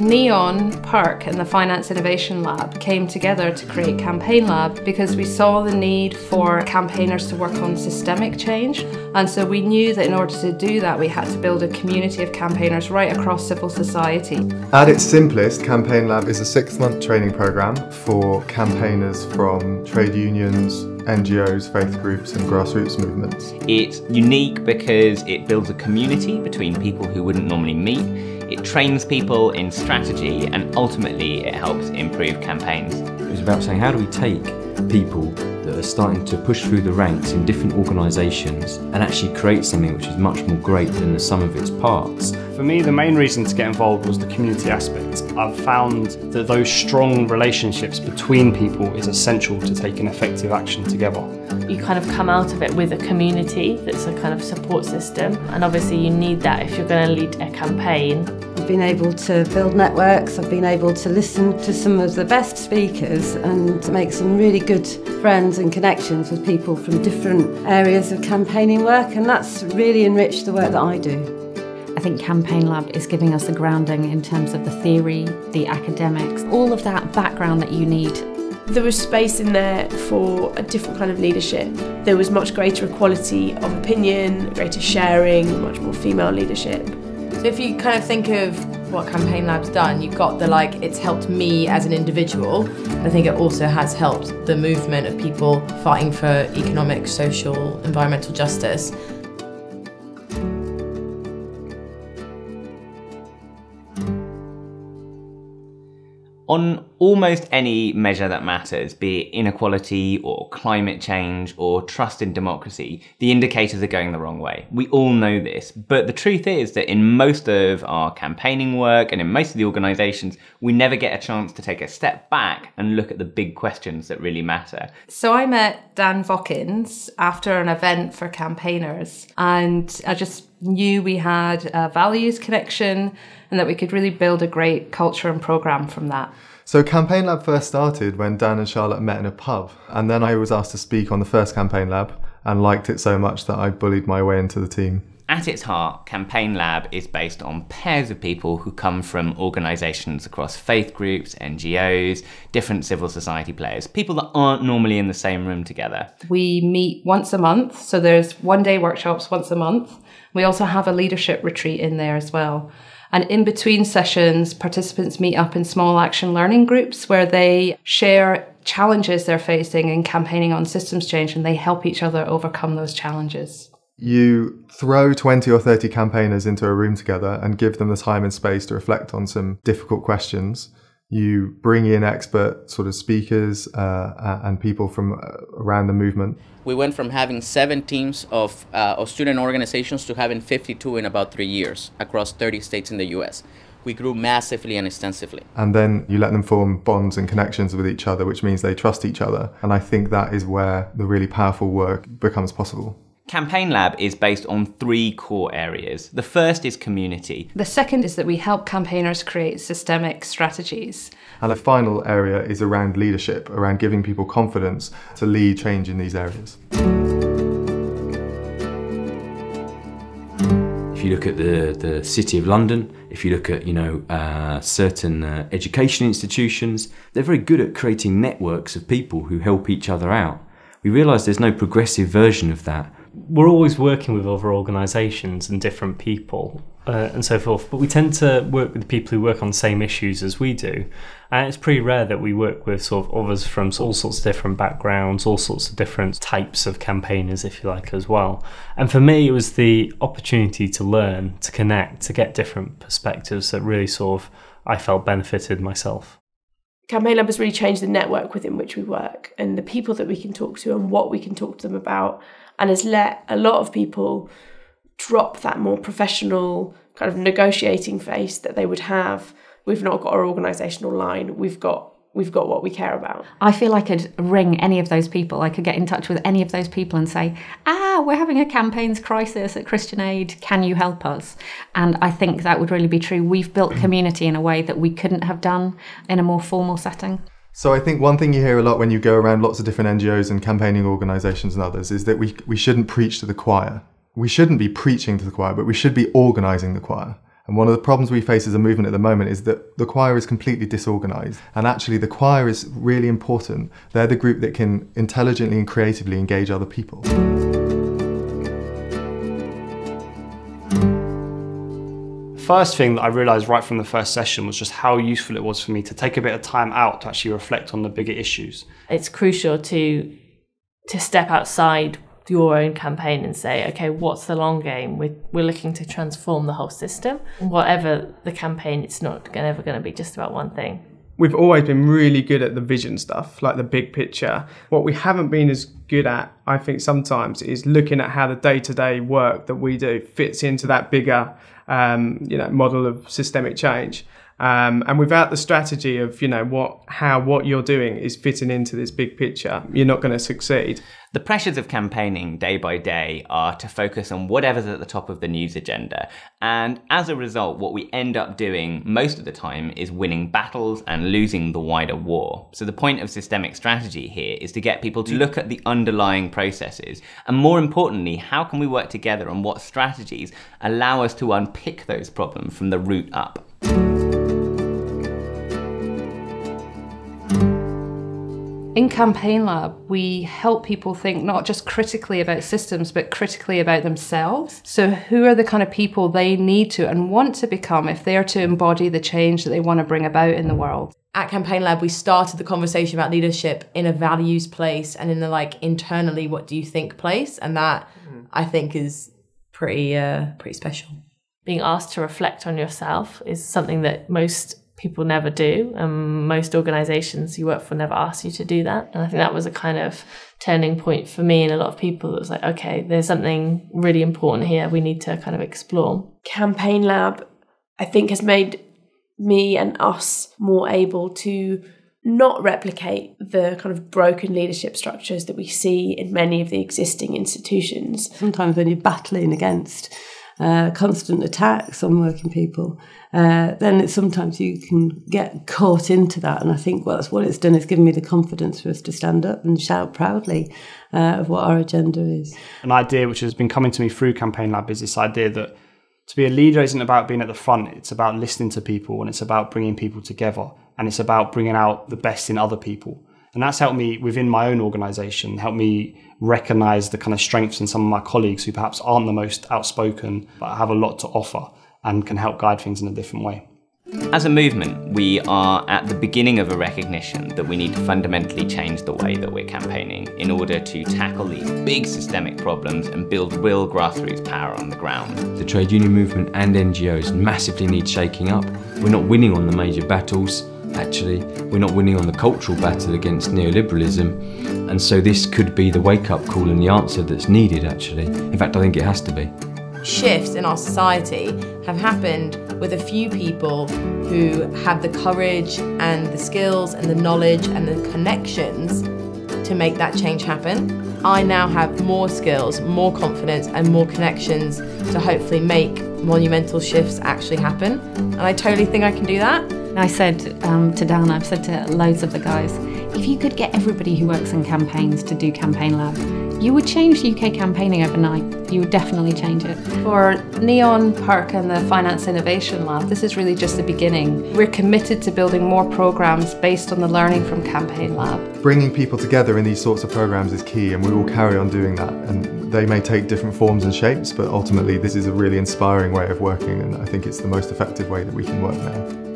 Neon, Perk and the Finance Innovation Lab came together to create Campaign Lab because we saw the need for campaigners to work on systemic change, and so we knew that in order to do that we had to build a community of campaigners right across civil society. At its simplest, Campaign Lab is a 6-month training programme for campaigners from trade unions, NGOs, faith groups and grassroots movements. It's unique because it builds a community between people who wouldn't normally meet. It trains people in strategy and ultimately it helps improve campaigns. It was about saying, how do we take people that are starting to push through the ranks in different organisations and actually create something which is much more great than the sum of its parts? For me, the main reason to get involved was the community aspect. I've found that those strong relationships between people is essential to taking effective action together. You kind of come out of it with a community that's a kind of support system, and obviously you need that if you're going to lead a campaign. I've been able to build networks, I've been able to listen to some of the best speakers and make some really good friends and connections with people from different areas of campaigning work, and that's really enriched the work that I do. I think Campaign Lab is giving us a grounding in terms of the theory, the academics, all of that background that you need. There was space in there for a different kind of leadership. There was much greater equality of opinion, greater sharing, much more female leadership. So if you kind of think of what Campaign Lab's done, you've got the it's helped me as an individual. I think it also has helped the movement of people fighting for economic, social, environmental justice. On almost any measure that matters, be it inequality or climate change or trust in democracy, the indicators are going the wrong way. We all know this, but the truth is that in most of our campaigning work and in most of the organisations, we never get a chance to take a step back and look at the big questions that really matter. So I met Dan Vokins after an event for campaigners, and I just knew we had a values connection and that we could really build a great culture and programme from that. So Campaign Lab first started when Dan and Charlotte met in a pub, and then I was asked to speak on the first Campaign Lab and liked it so much that I bullied my way into the team. At its heart, Campaign Lab is based on pairs of people who come from organisations across faith groups, NGOs, different civil society players, people that aren't normally in the same room together. We meet once a month, so there's one-day workshops once a month. We also have a leadership retreat in there as well. And in between sessions, participants meet up in small action learning groups where they share challenges they're facing in campaigning on systems change, and they help each other overcome those challenges. You throw 20 or 30 campaigners into a room together and give them the time and space to reflect on some difficult questions. You bring in expert sort of speakers and people from around the movement. We went from having 7 teams of student organizations to having 52 in about 3 years across 30 states in the US. We grew massively and extensively. And then you let them form bonds and connections with each other, which means they trust each other. And I think that is where the really powerful work becomes possible. Campaign Lab is based on 3 core areas. The first is community. The second is that we help campaigners create systemic strategies. And the final area is around leadership, around giving people confidence to lead change in these areas. If you look at the City of London, if you look at certain education institutions, they're very good at creating networks of people who help each other out. We realise there's no progressive version of that. We're always working with other organisations and different people and so forth, but we tend to work with people who work on the same issues as we do, and it's pretty rare that we work with sort of others from all sorts of different backgrounds, all sorts of different types of campaigners, if you like, as well. And for me, it was the opportunity to learn, to connect, to get different perspectives that really sort of I felt benefited myself. Campaign Lab has really changed the network within which we work and the people that we can talk to and what we can talk to them about, and has let a lot of people drop that more professional kind of negotiating face that they would have. We've not got our organisational line, we've got what we care about. I feel I could ring any of those people. I could get in touch with any of those people and say, we're having a campaigns crisis at Christian Aid, can you help us? And I think that would really be true. We've built community in a way that we couldn't have done in a more formal setting. So I think one thing you hear a lot when you go around lots of different NGOs and campaigning organisations and others is that we shouldn't preach to the choir. We shouldn't be preaching to the choir, but we should be organising the choir. And one of the problems we face as a movement at the moment is that the choir is completely disorganised. And actually the choir is really important. They're the group that can intelligently and creatively engage other people. First thing that I realised right from the first session was just how useful it was for me to take a bit of time out to actually reflect on the bigger issues. It's crucial to step outside your own campaign and say, okay, what's the long game? We're looking to transform the whole system. Whatever the campaign, it's not ever going to be just about one thing. We've always been really good at the vision stuff, like the big picture. What we haven't been as good at, I think sometimes, is looking at how the day-to-day work that we do fits into that bigger model of systemic change. And without the strategy of, what you're doing is fitting into this big picture, you're not going to succeed. The pressures of campaigning day by day are to focus on whatever's at the top of the news agenda. And as a result, what we end up doing most of the time is winning battles and losing the wider war. So the point of systemic strategy here is to get people to look at the underlying processes. And more importantly, how can we work together on what strategies allow us to unpick those problems from the root up? In Campaign Lab, we help people think not just critically about systems, but critically about themselves. So who are the kind of people they need to and want to become if they are to embody the change that they want to bring about in the world? At Campaign Lab, we started the conversation about leadership in a values place and in the internally, what do you think place? And that I think is pretty special. Being asked to reflect on yourself is something that most people never do, and most organisations you work for never ask you to do that. And I think that was a kind of turning point for me and a lot of people. It was like, okay, there's something really important here we need to kind of explore. Campaign Lab, I think, has made me and us more able to not replicate the kind of broken leadership structures that we see in many of the existing institutions. Sometimes when you're battling against constant attacks on working people, then sometimes you can get caught into that. And I think what it's done is given me the confidence for us to stand up and shout proudly of what our agenda is. An idea which has been coming to me through Campaign Lab is this idea that to be a leader isn't about being at the front, it's about listening to people, and it's about bringing people together, and it's about bringing out the best in other people. And that's helped me within my own organisation, helped me recognise the kind of strengths in some of my colleagues who perhaps aren't the most outspoken, but have a lot to offer and can help guide things in a different way. As a movement, we are at the beginning of a recognition that we need to fundamentally change the way that we're campaigning in order to tackle these big systemic problems and build real grassroots power on the ground. The trade union movement and NGOs massively need shaking up. We're not winning on the major battles. Actually, we're not winning on the cultural battle against neoliberalism, and so this could be the wake-up call and the answer that's needed, actually. In fact, I think it has to be. Shifts in our society have happened with a few people who have the courage and the skills and the knowledge and the connections to make that change happen. I now have more skills, more confidence and more connections to hopefully make monumental shifts actually happen. And I totally think I can do that. I said to Dan, I've said to loads of the guys, if you could get everybody who works in campaigns to do Campaign Lab, you would change UK campaigning overnight. You would definitely change it. For Neon, Perk and the Finance Innovation Lab, this is really just the beginning. We're committed to building more programmes based on the learning from Campaign Lab. Bringing people together in these sorts of programmes is key, and we will carry on doing that. And they may take different forms and shapes, but ultimately this is a really inspiring way of working, and I think it's the most effective way that we can work now.